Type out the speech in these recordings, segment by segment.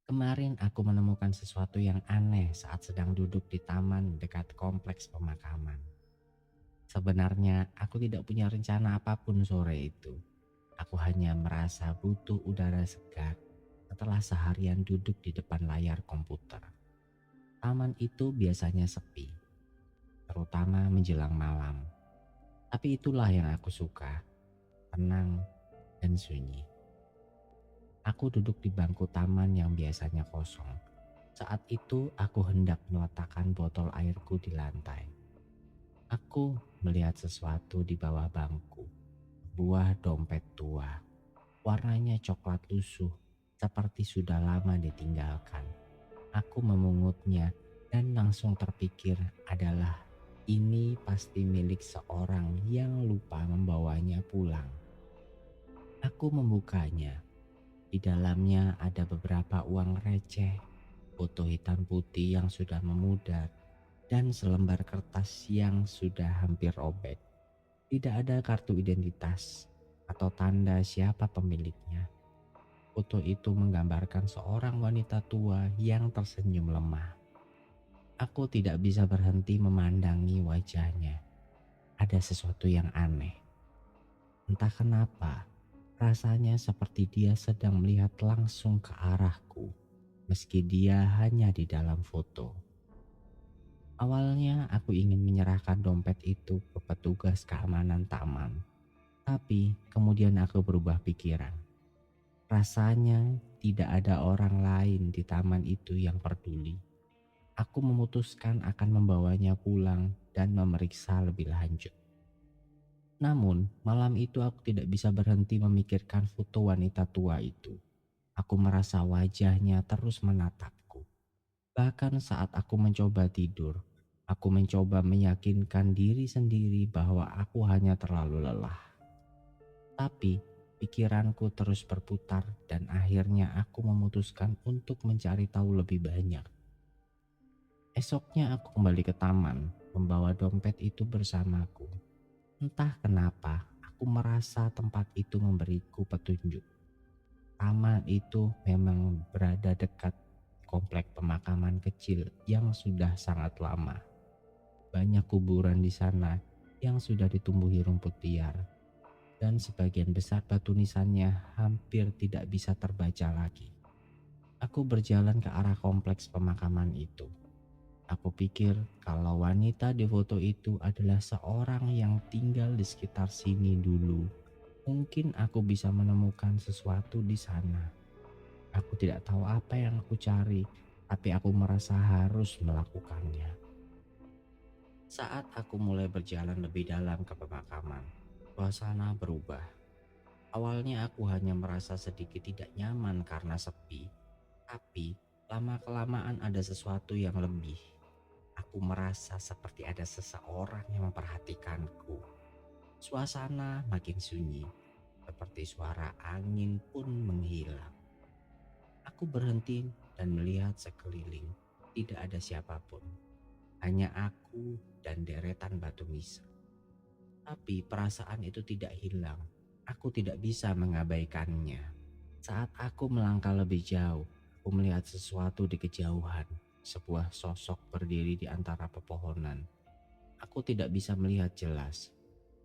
Kemarin aku menemukan sesuatu yang aneh saat sedang duduk di taman dekat kompleks pemakaman. Sebenarnya aku tidak punya rencana apapun sore itu. Aku hanya merasa butuh udara segar setelah seharian duduk di depan layar komputer. Taman itu biasanya sepi, terutama menjelang malam. Tapi itulah yang aku suka, tenang dan sunyi. Aku duduk di bangku taman yang biasanya kosong. Saat itu aku hendak meletakkan botol airku di lantai. Aku melihat sesuatu di bawah bangku. Buah dompet tua. Warnanya coklat lusuh, seperti sudah lama ditinggalkan. Aku memungutnya dan langsung terpikir adalah ini pasti milik seorang yang lupa membawanya pulang. Aku membukanya. Di dalamnya ada beberapa uang receh, foto hitam putih yang sudah memudar, dan selembar kertas yang sudah hampir robek. Tidak ada kartu identitas atau tanda siapa pemiliknya. Foto itu menggambarkan seorang wanita tua yang tersenyum lemah. Aku tidak bisa berhenti memandangi wajahnya. Ada sesuatu yang aneh. Entah kenapa, rasanya seperti dia sedang melihat langsung ke arahku, meski dia hanya di dalam foto. Awalnya aku ingin menyerahkan dompet itu ke petugas keamanan taman, tapi kemudian aku berubah pikiran. Rasanya tidak ada orang lain di taman itu yang peduli. Aku memutuskan akan membawanya pulang dan memeriksa lebih lanjut. Namun, malam itu aku tidak bisa berhenti memikirkan foto wanita tua itu. Aku merasa wajahnya terus menatapku. Bahkan saat aku mencoba tidur, aku mencoba meyakinkan diri sendiri bahwa aku hanya terlalu lelah. Tapi pikiranku terus berputar dan akhirnya aku memutuskan untuk mencari tahu lebih banyak. Esoknya aku kembali ke taman, membawa dompet itu bersamaku. Entah kenapa, aku merasa tempat itu memberiku petunjuk. Taman itu memang berada dekat komplek pemakaman kecil yang sudah sangat lama. Banyak kuburan di sana yang sudah ditumbuhi rumput liar, dan sebagian besar batu nisannya hampir tidak bisa terbaca lagi. Aku berjalan ke arah kompleks pemakaman itu. Aku pikir kalau wanita di foto itu adalah seorang yang tinggal di sekitar sini dulu. Mungkin aku bisa menemukan sesuatu di sana. Aku tidak tahu apa yang aku cari, tapi aku merasa harus melakukannya. Saat aku mulai berjalan lebih dalam ke pemakaman, suasana berubah. Awalnya aku hanya merasa sedikit tidak nyaman karena sepi, tapi lama-kelamaan ada sesuatu yang lebih. Aku merasa seperti ada seseorang yang memperhatikanku. Suasana makin sunyi, seperti suara angin pun menghilang. Aku berhenti dan melihat sekeliling. Tidak ada siapapun, hanya aku dan deretan batu nisan. Tapi perasaan itu tidak hilang. Aku tidak bisa mengabaikannya. Saat aku melangkah lebih jauh, aku melihat sesuatu di kejauhan. Sebuah sosok berdiri di antara pepohonan. Aku tidak bisa melihat jelas,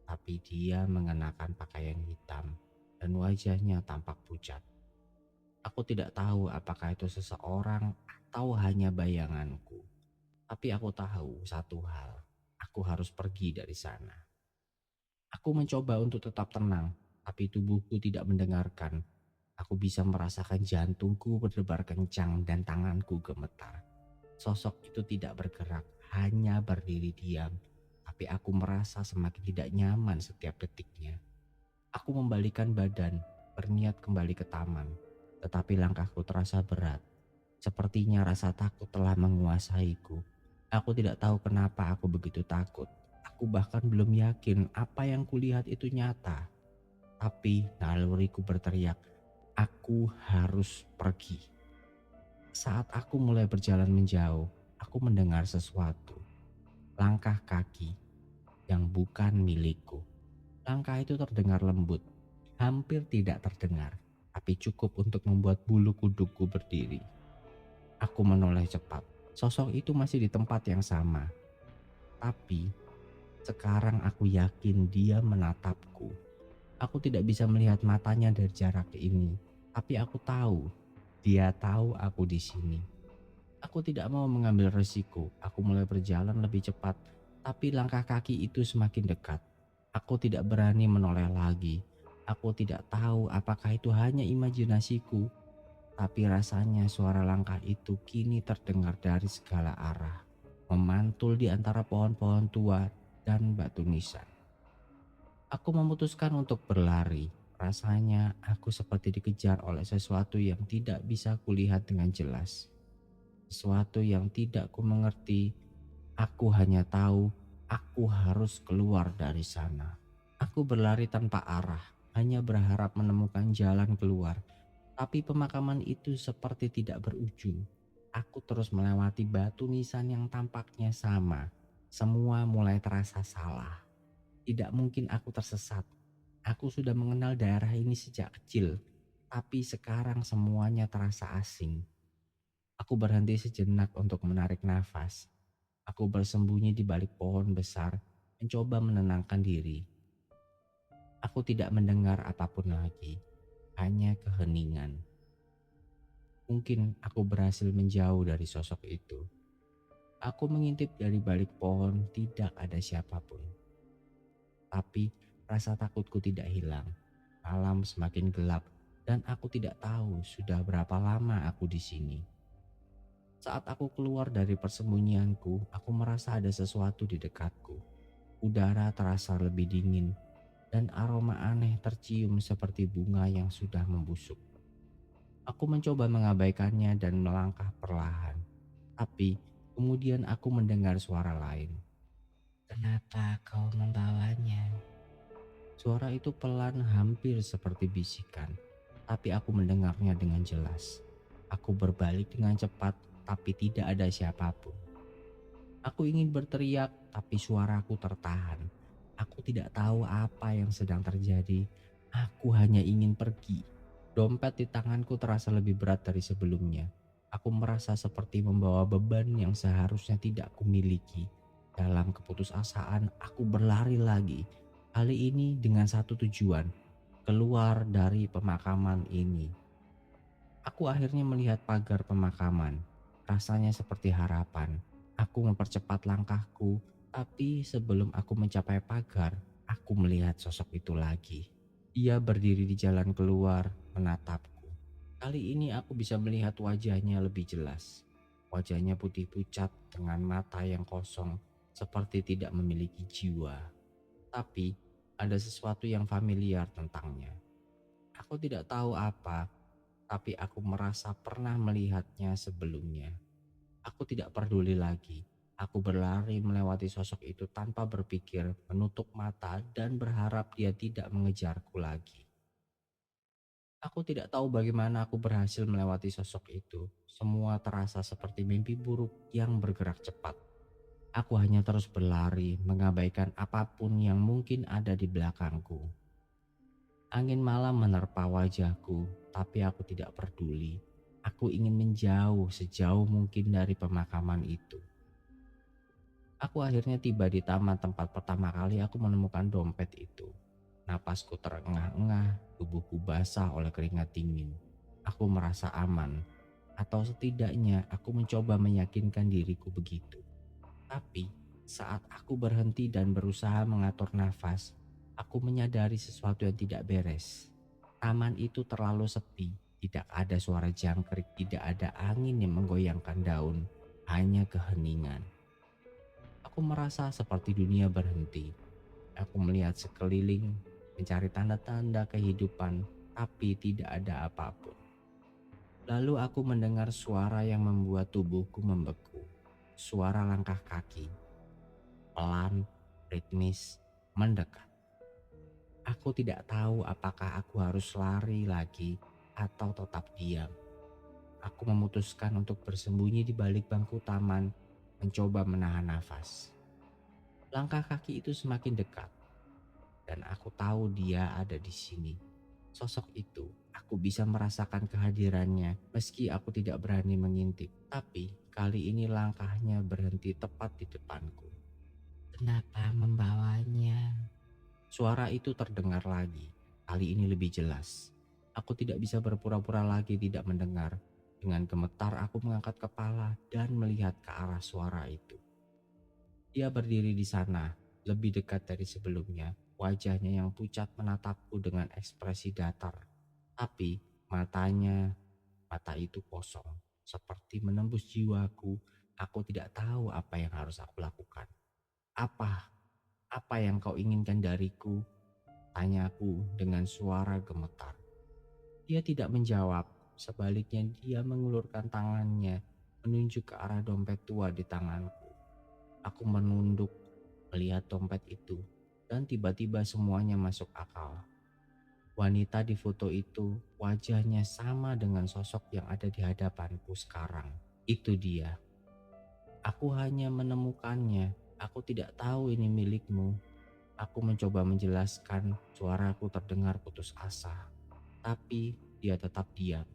tapi dia mengenakan pakaian hitam dan wajahnya tampak pucat. Aku tidak tahu apakah itu seseorang atau hanya bayanganku. Tapi aku tahu satu hal, aku harus pergi dari sana. Aku mencoba untuk tetap tenang, tapi tubuhku tidak mendengarkan. Aku bisa merasakan jantungku berdebar kencang dan tanganku gemetar. Sosok itu tidak bergerak, hanya berdiri diam. Tapi aku merasa semakin tidak nyaman setiap detiknya. Aku membalikan badan, berniat kembali ke taman. Tetapi langkahku terasa berat. Sepertinya rasa takut telah menguasaiku. Aku tidak tahu kenapa aku begitu takut. Aku bahkan belum yakin apa yang kulihat itu nyata. Tapi naluriku berteriak, aku harus pergi. Saat aku mulai berjalan menjauh, aku mendengar sesuatu. Langkah kaki yang bukan milikku. Langkah itu terdengar lembut, hampir tidak terdengar, tapi cukup untuk membuat bulu kudukku berdiri. Aku menoleh cepat. Sosok itu masih di tempat yang sama. Tapi sekarang aku yakin dia menatapku. Aku tidak bisa melihat matanya dari jarak ini. Tapi aku tahu dia tahu aku di sini. Aku tidak mau mengambil resiko. Aku mulai berjalan lebih cepat. Tapi langkah kaki itu semakin dekat. Aku tidak berani menoleh lagi. Aku tidak tahu apakah itu hanya imajinasiku. Tapi rasanya suara langkah itu kini terdengar dari segala arah, memantul di antara pohon-pohon tua dan batu nisan. Aku memutuskan untuk berlari. Rasanya aku seperti dikejar oleh sesuatu yang tidak bisa kulihat dengan jelas. Sesuatu yang tidak ku mengerti. Aku hanya tahu aku harus keluar dari sana. Aku berlari tanpa arah, hanya berharap menemukan jalan keluar. Tapi pemakaman itu seperti tidak berujung. Aku terus melewati batu nisan yang tampaknya sama. Semua mulai terasa salah. Tidak mungkin aku tersesat. Aku sudah mengenal daerah ini sejak kecil. Tapi sekarang semuanya terasa asing. Aku berhenti sejenak untuk menarik nafas. Aku bersembunyi di balik pohon besar, mencoba menenangkan diri. Aku tidak mendengar apapun lagi, hanya keheningan. Mungkin aku berhasil menjauh dari sosok itu. Aku mengintip dari balik pohon, tidak ada siapapun. Tapi rasa takutku tidak hilang. Malam semakin gelap dan aku tidak tahu sudah berapa lama aku di sini. Saat aku keluar dari persembunyianku, aku merasa ada sesuatu di dekatku. Udara terasa lebih dingin dan aroma aneh tercium seperti bunga yang sudah membusuk. Aku mencoba mengabaikannya dan melangkah perlahan. Tapi kemudian aku mendengar suara lain. "Kenapa kau membawanya?" Suara itu pelan hampir seperti bisikan. Tapi aku mendengarnya dengan jelas. Aku berbalik dengan cepat tapi tidak ada siapapun. Aku ingin berteriak tapi suaraku tertahan. Aku tidak tahu apa yang sedang terjadi. Aku hanya ingin pergi. Dompet di tanganku terasa lebih berat dari sebelumnya. Aku merasa seperti membawa beban yang seharusnya tidak kumiliki. Dalam keputusasaan, aku berlari lagi. Kali ini dengan satu tujuan, keluar dari pemakaman ini. Aku akhirnya melihat pagar pemakaman. Rasanya seperti harapan. Aku mempercepat langkahku, tapi sebelum aku mencapai pagar, aku melihat sosok itu lagi. Ia berdiri di jalan keluar, menatapku. Kali ini aku bisa melihat wajahnya lebih jelas. Wajahnya putih pucat dengan mata yang kosong, seperti tidak memiliki jiwa. Tapi ada sesuatu yang familiar tentangnya. Aku tidak tahu apa, tapi aku merasa pernah melihatnya sebelumnya. Aku tidak peduli lagi. Aku berlari melewati sosok itu tanpa berpikir, menutup mata dan berharap dia tidak mengejarku lagi. Aku tidak tahu bagaimana aku berhasil melewati sosok itu. Semua terasa seperti mimpi buruk yang bergerak cepat. Aku hanya terus berlari, mengabaikan apapun yang mungkin ada di belakangku. Angin malam menerpa wajahku, tapi aku tidak peduli. Aku ingin menjauh sejauh mungkin dari pemakaman itu. Aku akhirnya tiba di taman tempat pertama kali aku menemukan dompet itu. Napasku terengah-engah, tubuhku basah oleh keringat dingin. Aku merasa aman, atau setidaknya aku mencoba meyakinkan diriku begitu. Tapi saat aku berhenti dan berusaha mengatur nafas, aku menyadari sesuatu yang tidak beres. Taman itu terlalu sepi, tidak ada suara jangkrik, tidak ada angin yang menggoyangkan daun, hanya keheningan. Aku merasa seperti dunia berhenti. Aku melihat sekeliling, mencari tanda-tanda kehidupan, tapi tidak ada apapun. Lalu aku mendengar suara yang membuat tubuhku membeku. Suara langkah kaki, pelan, ritmis, mendekat. Aku tidak tahu apakah aku harus lari lagi atau tetap diam. Aku memutuskan untuk bersembunyi di balik bangku taman, mencoba menahan nafas. Langkah kaki itu semakin dekat, dan aku tahu dia ada di sini. Sosok itu, aku bisa merasakan kehadirannya meski aku tidak berani mengintip. Tapi kali ini langkahnya berhenti tepat di depanku. Kenapa membawanya? Suara itu terdengar lagi. Kali ini lebih jelas. Aku tidak bisa berpura-pura lagi tidak mendengar. Dengan gemetar aku mengangkat kepala dan melihat ke arah suara itu. Dia berdiri di sana, lebih dekat dari sebelumnya. Wajahnya yang pucat menatapku dengan ekspresi datar. Tapi mata itu kosong. Seperti menembus jiwaku. Aku tidak tahu apa yang harus aku lakukan. Apa? Apa yang kau inginkan dariku? Tanyaku dengan suara gemetar. Dia tidak menjawab. Sebaliknya dia mengulurkan tangannya menunjuk ke arah dompet tua di tanganku. Aku menunduk melihat dompet itu dan tiba-tiba semuanya masuk akal. Wanita di foto itu wajahnya sama dengan sosok yang ada di hadapanku sekarang. Itu dia. Aku hanya menemukannya. Aku tidak tahu ini milikmu. Aku mencoba menjelaskan, suaraku terdengar putus asa. Tapi dia tetap diam.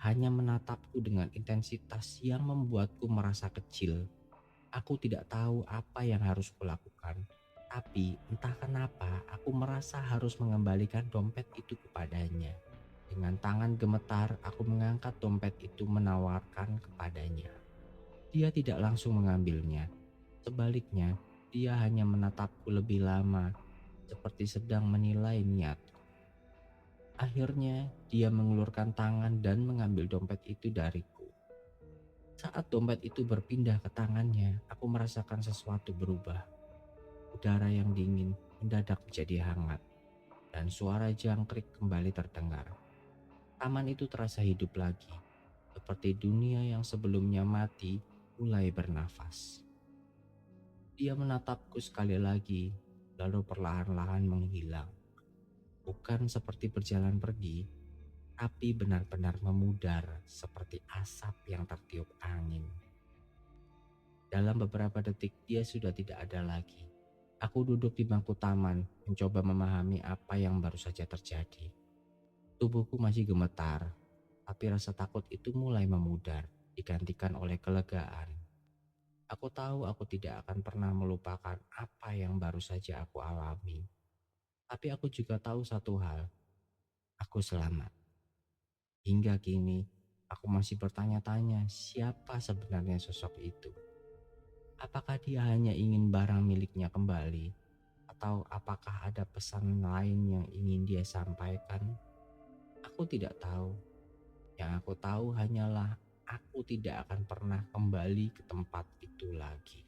Hanya menatapku dengan intensitas yang membuatku merasa kecil. Aku tidak tahu apa yang harus kulakukan. Tapi entah kenapa aku merasa harus mengembalikan dompet itu kepadanya. Dengan tangan gemetar aku mengangkat dompet itu menawarkan kepadanya. Dia tidak langsung mengambilnya. Sebaliknya, dia hanya menatapku lebih lama, seperti sedang menilai niatku. Akhirnya, dia mengulurkan tangan dan mengambil dompet itu dariku. Saat dompet itu berpindah ke tangannya, aku merasakan sesuatu berubah. Udara yang dingin mendadak menjadi hangat, dan suara jangkrik kembali terdengar. Taman itu terasa hidup lagi, seperti dunia yang sebelumnya mati mulai bernafas. Dia menatapku sekali lagi, lalu perlahan-lahan menghilang. Bukan seperti berjalan pergi, tapi benar-benar memudar seperti asap yang tertiup angin. Dalam beberapa detik dia sudah tidak ada lagi. Aku duduk di bangku taman, mencoba memahami apa yang baru saja terjadi. Tubuhku masih gemetar, tapi rasa takut itu mulai memudar, digantikan oleh kelegaan. Aku tahu aku tidak akan pernah melupakan apa yang baru saja aku alami. Tapi aku juga tahu satu hal, aku selamat. Hingga kini, aku masih bertanya-tanya siapa sebenarnya sosok itu. Apakah dia hanya ingin barang miliknya kembali? Atau apakah ada pesan lain yang ingin dia sampaikan? Aku tidak tahu. Yang aku tahu hanyalah aku tidak akan pernah kembali ke tempat itu lagi.